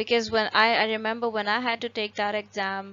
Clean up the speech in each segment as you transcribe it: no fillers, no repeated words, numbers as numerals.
Because when I remember when I had to take that exam,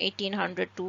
1800 to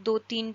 2-3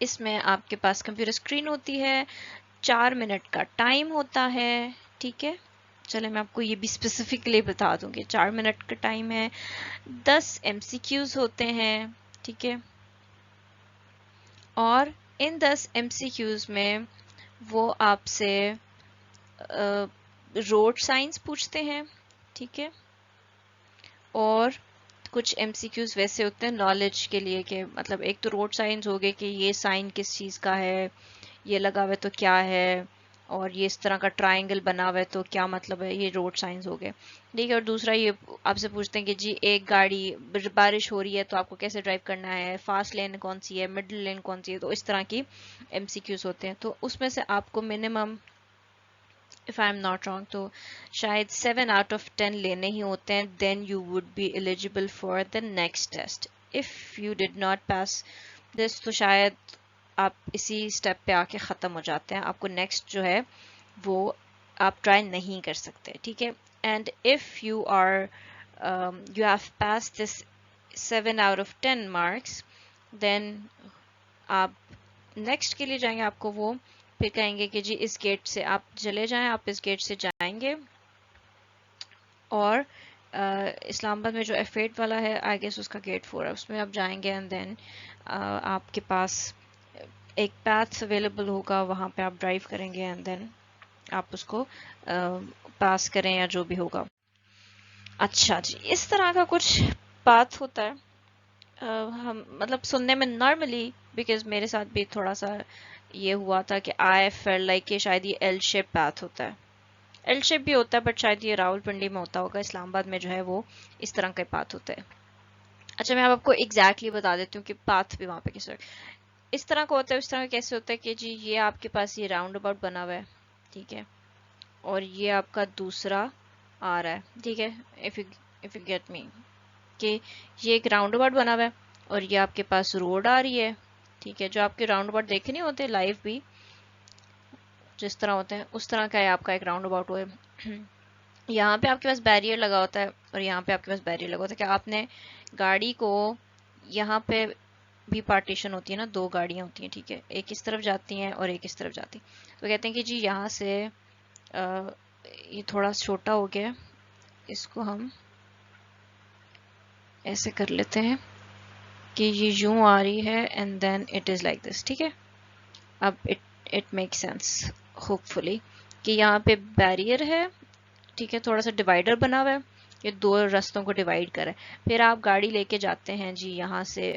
اس میں آپ کے پاس computer screen ہوتی ہے, 4 منٹ کا ٹائم ہوتا ہے, ٹھیک ہے. چلے میں آپ کو یہ بھی اسپیسیفکلی بتا دوں گی, 4 منٹ کا ٹائم ہے, 10 MCQs ہوتے ہیں, ٹھیک ہے. اور ان 10 MCQs میں وہ آپ سے روڈ سائنس پوچھتے ہیں, ٹھیک ہے. اور کچھ MCQs ویسے ہوتے ہیں نالج کے لیے, کہ مطلب ایک تو روڈ سائنس ہو گئے کہ یہ سائن کس چیز کا ہے, یہ لگا ہوا ہے تو کیا ہے, اور یہ اس طرح کا ٹرائنگل بنا ہوا ہے تو کیا مطلب ہے, یہ روڈ سائنس ہو گئے, ٹھیک ہے. اور دوسرا یہ آپ سے پوچھتے ہیں کہ جی ایک گاڑی بارش ہو رہی ہے تو آپ کو کیسے ڈرائیو کرنا ہے, فاسٹ لین کون سی ہے, مڈل لین کون سی ہے, تو اس طرح کی MCQs ہوتے ہیں. تو اس میں سے آپ کو minimum if I'm not wrong تو شاید 7 out of 10 لینے ہی ہوتے ہیں, then you would be eligible for the next test. If you did not pass this تو شاید آپ اسی اسٹیپ پہ آ کے ختم ہو جاتے ہیں, آپ کو نیکسٹ جو ہے وہ آپ ٹرائی نہیں کر سکتے, ٹھیک ہے. And if you have passed this 7 out of 10 marks then آپ نیکسٹ کے لیے جائیں گے, آپ کو وہ پھر کہیں گے کہ جی اس گیٹ سے آپ چلے جائیں, آپ اس گیٹ سے جائیں گے. اور اسلام آباد میں جو F8 والا ہے آئی گیس اس کا گیٹ 4 ہے, اس میں آپ جائیں گے, اینڈ دین آپ کے پاس ایک پیتھ اویلیبل ہوگا, وہاں پہ آپ ڈرائیو کریں گے, اینڈ دین آپ اس کو پاس کریں یا جو بھی ہوگا. اچھا جی, اس طرح کا کچھ پاتھ ہوتا ہے. ہم مطلب سننے میں نارملی, بیکاز میرے ساتھ بھی تھوڑا سا یہ ہوا تھا کہ آئی فیل لائک کہ شاید یہ ایل شیپ پاتھ ہوتا ہے, ایل شیپ بھی ہوتا ہے بٹ شاید یہ راول پنڈی میں ہوتا ہوگا, اسلام آباد میں جو ہے وہ اس طرح کا پاتھ ہوتا ہے. اچھا میں آپ کو ایگزیکٹلی بتا دیتی ہوں کہ پاتھ بھی وہاں پہ کس اس طرح کا ہوتا ہے. اس طرح کیسے ہوتا ہے کہ جی یہ آپ کے پاس یہ راؤنڈ اباؤٹ بنا ہوا ہے, ٹھیک ہے, اور یہ آپ کا دوسرا آ رہا ہے, ٹھیک ہے. if you get me کہ یہ ایک راؤنڈ اباؤٹ بنا ہوا ہے اور یہ آپ کے پاس روڈ آ رہی ہے, ٹھیک ہے. جو آپ کے راؤنڈ اباؤٹ دیکھے نہیں ہوتے لائیو بھی جس طرح ہوتے ہیں اس طرح کا ہے آپ کا ایک راؤنڈ اباؤٹ ہوئے. یہاں پہ آپ کے پاس بیریئر لگا ہوتا ہے اور یہاں پہ آپ کے پاس بیریئر لگا ہوتا ہے کہ آپ نے گاڑی کو یہاں پہ بھی پارٹیشن ہوتی ہے نا, 2 گاڑیاں ہوتی ہیں, ٹھیک ہے, ایک اس طرف جاتی ہیں اور ایک اس طرف جاتی ہیں. تو کہتے ہیں کہ جی یہاں سے یہ تھوڑا چھوٹا ہو گیا, اس کو ہم ایسے کر لیتے ہیں کہ یہ یوں آ رہی ہے and then it is like this, ٹھیک ہے. اب it make sense hopefully کہ یہاں پہ بیریئر ہے, ٹھیک ہے, تھوڑا سا ڈیوائڈر بنا ہوا ہے, یہ 2 رستوں کو ڈیوائڈ کرے. پھر آپ گاڑی لے کے جاتے ہیں جی یہاں سے,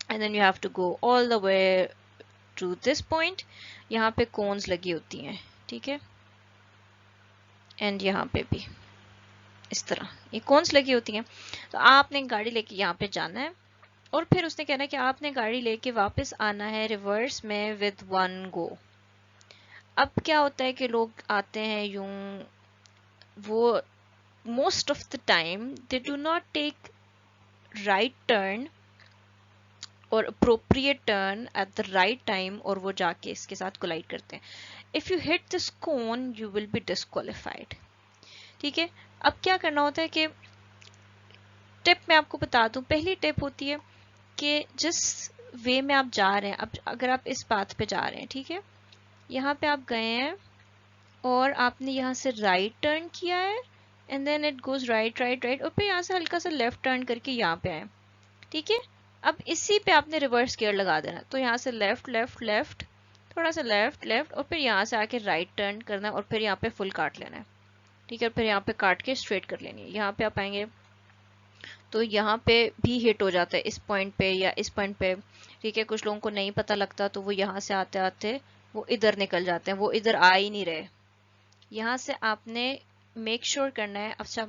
and then you have to go all the way to this point. یہاں پہ کونز لگی ہوتی ہیں, ٹھیک ہے, اینڈ یہاں پہ بھی اس طرح یہ کونز لگی ہوتی ہیں. تو آپ نے گاڑی لے کے یہاں پہ جانا ہے اور پھر اس نے کہنا ہے کہ آپ نے گاڑی لے کے واپس آنا ہے ریورس میں ود 1 go. اب کیا ہوتا ہے کہ لوگ آتے ہیں یوں, وہ most of the time they do not take right turn اور appropriate turn at the right time, اور وہ جا کے اس کے ساتھ کولائڈ کرتے ہیں. اف یو ہٹ دس کون یو ول بی ڈسکوالیفائڈ, ٹھیک ہے. اب کیا کرنا ہوتا ہے کہ ٹپ میں آپ کو بتا دوں, پہلی ٹپ ہوتی ہے کہ جس وے میں آپ جا رہے ہیں, اب اگر آپ اس پاتھ پہ جا رہے ہیں, ٹھیک ہے, یہاں پہ آپ گئے ہیں اور آپ نے یہاں سے رائٹ ٹرن کیا ہے, and then it goes right right right, اور پھر یہاں سے ہلکا سا لیفٹ ٹرن کر کے یہاں پہ آئے, ٹھیک ہے. اب اسی پہ آپ نے ریورس گیئر لگا دینا, تو یہاں سے لیفٹ لیفٹ لیفٹ, تھوڑا سا لیفٹ لیفٹ, اور پھر یہاں سے آ کے رائٹ ٹرن کرنا ہے, اور پھر یہاں پہ فل کاٹ لینا ہے, ٹھیک ہے, اور پھر یہاں پہ کاٹ کے اسٹریٹ کر لینی ہے. یہاں پہ آپ آئیں گے تو یہاں پہ بھی ہٹ ہو جاتا ہے اس پوائنٹ پہ یا اس پوائنٹ پہ, ٹھیک ہے. کچھ لوگوں کو نہیں پتہ لگتا تو وہ یہاں سے آتے آتے وہ ادھر نکل جاتے ہیں, وہ ادھر آ ہی نہیں رہے. یہاں سے آپ نے میک شور کرنا ہے. اچھا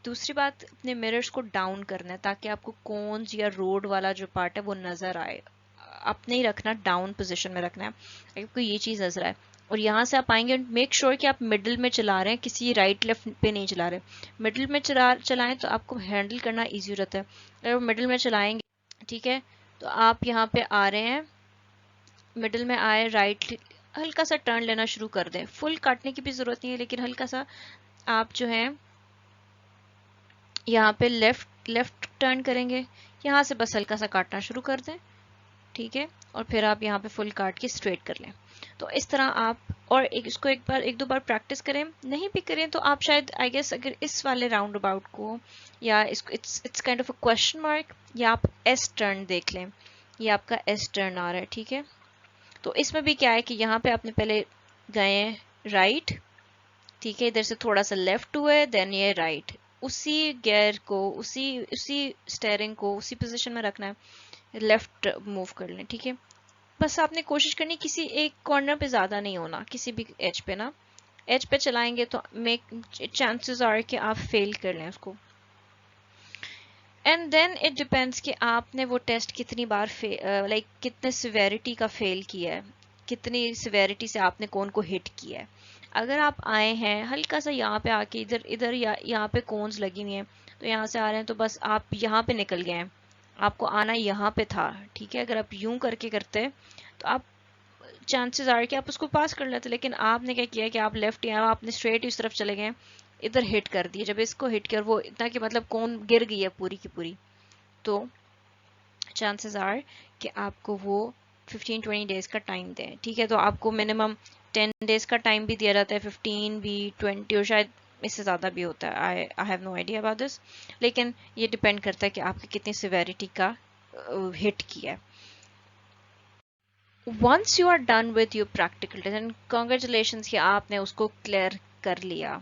دوسری بات, اپنے مررز کو ڈاؤن کرنا ہے تاکہ آپ کو کونز یا روڈ والا جو پارٹ ہے وہ نظر آئے. آپ نہیں رکھنا, ڈاؤن پوزیشن میں رکھنا ہے اگر کوئی یہ چیز نظر آئے. اور یہاں سے آپ آئیں گے, میک شور کہ آپ مڈل میں چلا رہے ہیں, کسی رائٹ لیفٹ پہ نہیں چلا رہے. مڈل میں چلائیں تو آپ کو ہینڈل کرنا ایزی رہتا ہے. اگر مڈل میں چلائیں گے, ٹھیک ہے, تو آپ یہاں پہ آ رہے ہیں, مڈل میں آئے, رائٹ ہلکا سا ٹرن لینا شروع کر دیں. فل کاٹنے کی بھی ضرورت نہیں ہے, لیکن ہلکا سا آپ جو ہے یہاں پہ لیفٹ ٹرن کریں گے, یہاں سے بس ہلکا سا کاٹنا شروع کر دیں, ٹھیک ہے, اور پھر آپ یہاں پہ فل کاٹ کے اسٹریٹ کر لیں. تو اس طرح آپ, اور اس کو ایک دو بار پریکٹس کریں, نہیں بھی کریں تو آپ شاید آئی گیس اگر اس والے راؤنڈ اباؤٹ کو یا اس کو it's kind of a question mark, یا آپ ایس ٹرن دیکھ لیں, یہ آپ کا ایس ٹرن آ رہا ہے, ٹھیک ہے. تو اس میں بھی کیا ہے کہ یہاں پہ آپ نے پہلے گئے رائٹ, ٹھیک ہے, ادھر سے تھوڑا سا لیفٹ ہوئے, دین یہ رائٹ, اسی گیئر کو اسی اسٹیئرنگ کو اسی پوزیشن میں رکھنا ہے, لیفٹ موو کر لیں, ٹھیک ہے. بس آپ نے کوشش کرنی کسی ایک کارنر پہ زیادہ نہیں ہونا, کسی بھی ایج پہ نا, ایج پہ چلائیں گے تو چانسز آر کہ آپ فیل کر لیں اس کو. اینڈ دین اٹ ڈپینڈس کہ آپ نے وہ ٹیسٹ کتنی بار لائک کتنے سیویرٹی کا فیل کیا ہے, کتنی سیویرٹی سے آپ نے کون کو ہٹ کیا ہے. اگر آپ آئے ہیں ہلکا سا یہاں پہ آ کے ادھر یا یہاں پہ کونز لگی ہوئی ہیں, تو یہاں سے آ رہے ہیں تو بس آپ یہاں پہ نکل گئے ہیں, آپ کو آنا یہاں پہ تھا, ٹھیک ہے. اگر آپ یوں کر کے کرتے تو آپ چانسز آ رہے کہ آپ اس کو پاس کر لیتے, لیکن آپ نے کیا کیا کہ آپ لیفٹ یا آپ نے اسٹریٹ اس طرف چلے گئے, ادھر ہٹ کر دیے. جب اس کو ہٹ کیا وہ اتنا کہ مطلب کون گر گئی ہے پوری کی پوری, تو چانسز آر کہ آپ کو وہ 15-20 ڈیز کا ٹائم دیں, ٹھیک ہے. تو آپ کو منیمم 10 ڈیز کا ٹائم بھی دیا جاتا ہے, 15 بھی, 20 اور شاید اس سے زیادہ بھی ہوتا ہے. I have no idea about this, لیکن یہ ڈپینڈ کرتا ہے کہ آپ کی کتنی سیویرٹی کا ہٹ کیا ہے. once you are done with your practical test, and congratulations کہ آپ نے اس کو کلیئر کر لیا,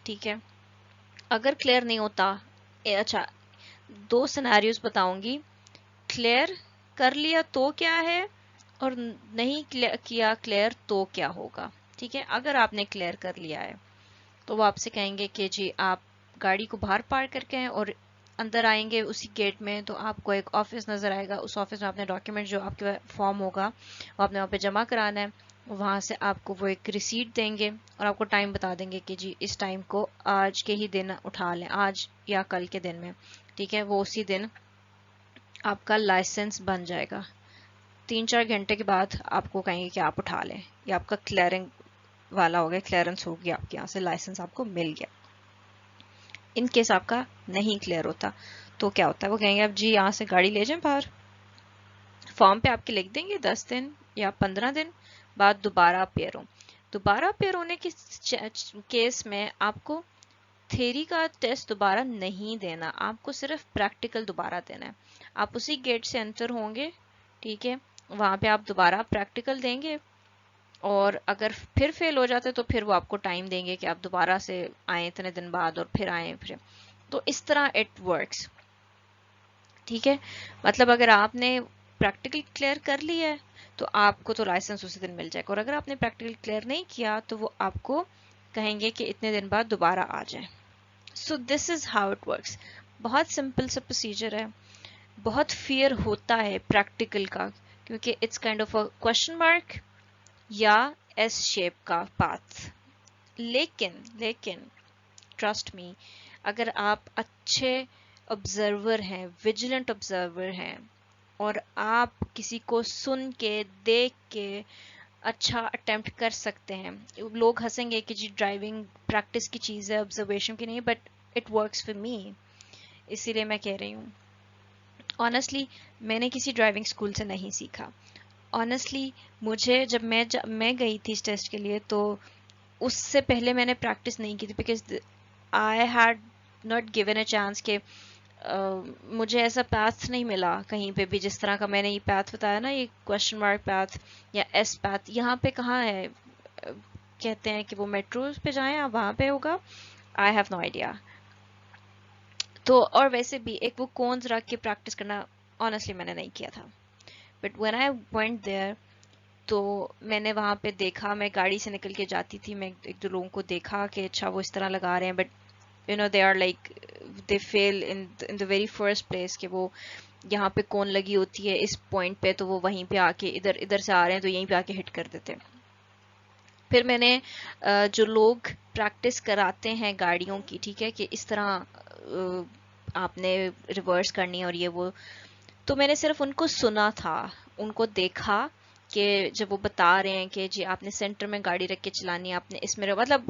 ٹھیک ہے. اگر کلیئر نہیں ہوتا, اچھا 2 سیناریوز بتاؤں گی, کلیئر کر لیا تو کیا ہے, اور نہیں کیا کلیئر تو کیا ہوگا, ٹھیک ہے. اگر آپ نے کلیئر کر لیا ہے تو وہ آپ سے کہیں گے کہ جی آپ گاڑی کو باہر پارک کر کے ہیں اور اندر آئیں گے اسی گیٹ میں, تو آپ کو ایک آفس نظر آئے گا, اس آفس میں آپ نے ڈاکیومنٹ جو آپ کے فارم ہوگا وہ آپ نے وہاں پہ جمع کرانا ہے, وہاں سے آپ کو وہ ایک ریسیٹ دیں گے اور آپ کو ٹائم بتا دیں گے کہ جی اس ٹائم کو آج کے ہی دن اٹھا لیں, آج یا کل کے دن میں, ٹھیک ہے. وہ اسی دن آپ کا لائسنس بن جائے گا. 3-4 گھنٹے کے بعد آپ کو کہیں گے کہ آپ اٹھا لیں, یا آپ کا کلیئرنگ والا ہو گیا, کلیئرنس ہو گیا, آپ کے یہاں سے لائسنس آپ کو مل گیا. ان کیس آپ کا نہیں کلیئر ہوتا تو کیا ہوتا ہے, وہ کہیں گے اب جی یہاں سے گاڑی لے جائیں باہر, فارم پہ آپ کے لکھ دیں گے 10 دن یا 15 دن بعد دوبارہ اپیئر ہو. دوبارہ اپیئر ہونے کے کیس میں آپ کو تھیری کا ٹیسٹ دوبارہ نہیں دینا, آپ کو صرف پریکٹیکل دوبارہ دینا ہے. آپ اسی گیٹ سے انٹر ہوں گے, ٹھیک ہے, وہاں پہ آپ دوبارہ پریکٹیکل دیں گے, اور اگر پھر فیل ہو جاتے تو پھر وہ آپ کو ٹائم دیں گے کہ آپ دوبارہ سے آئیں اتنے دن بعد اور پھر آئیں پھر. تو اس طرح اٹ ورکس, ٹھیک ہے. مطلب اگر آپ نے پریکٹیکل کلیئر کر لیا ہے تو آپ کو تو لائسنس اسی دن مل جائے گا, اور اگر آپ نے پریکٹیکل کلیئر نہیں کیا تو وہ آپ کو کہیں گے کہ اتنے دن بعد دوبارہ آ جائیں. So this is how it works. بہت سمپل سا پروسیجر ہے. بہت فیئر ہوتا ہے پریکٹیکل کا, کیونکہ it's kind of a question mark یا ایس شیپ کا پاتھ. لیکن ٹرسٹ می, اگر آپ اچھے آبزرور ہیں, ویجیلنٹ آبزرور ہیں, اور آپ کسی کو سن کے دیکھ کے اچھا اٹیمپٹ کر سکتے ہیں, لوگ ہنسیں گے کہ جی ڈرائیونگ پریکٹس کی چیز ہے, آبزرویشن کی نہیں, but it works for me, اسی لیے میں کہہ رہی ہوں. آنیسٹلی میں نے کسی ڈرائیونگ اسکول سے نہیں سیکھا. آنیسٹلی مجھے جب میں گئی تھی اس ٹیسٹ کے لیے تو اس سے پہلے میں نے پریکٹس نہیں کی تھی, because I had not given a chance کہ مجھے ایسا پاتھ نہیں ملا کہیں پہ بھی جس طرح کا میں نے یہ پاتھ بتایا نا, یہ کوشچن مارک پاتھ یا ایس پاتھ. یہاں پہ کہاں ہے, کہتے ہیں کہ وہ میٹروز پہ جائیں آپ وہاں پہ ہوگا, آئی ہیو نو آئیڈیا. تو اور ویسے بھی ایک وہ کونز رکھ کے پریکٹس کرنا آنیسٹلی میں نے نہیں کیا تھا. But when I went there تو میں نے وہاں پہ دیکھا, میں گاڑی سے نکل کے جاتی تھی, میں ایک دو لوگوں کو دیکھا کہ اچھا وہ اس طرح لگا رہے ہیں, but you know they are like they feel in the very first place, کہ وہ یہاں پہ کون لگی ہوتی ہے اس پوائنٹ پہ, تو وہ وہیں پہ آ کے ادھر سے آ رہے ہیں تو یہیں پہ آ کے ہٹ کر دیتے. پھر میں نے جو لوگ پریکٹس کراتے ہیں گاڑیوں کی, ٹھیک ہے, کہ اس طرح آپ نے ریورس کرنی اور یہ وہ, تو میں نے صرف ان کو سنا تھا, ان کو دیکھا کہ جب وہ بتا رہے ہیں کہ جی آپ نے سینٹر میں گاڑی رکھ کے چلانی ہے, آپ نے اس میں مطلب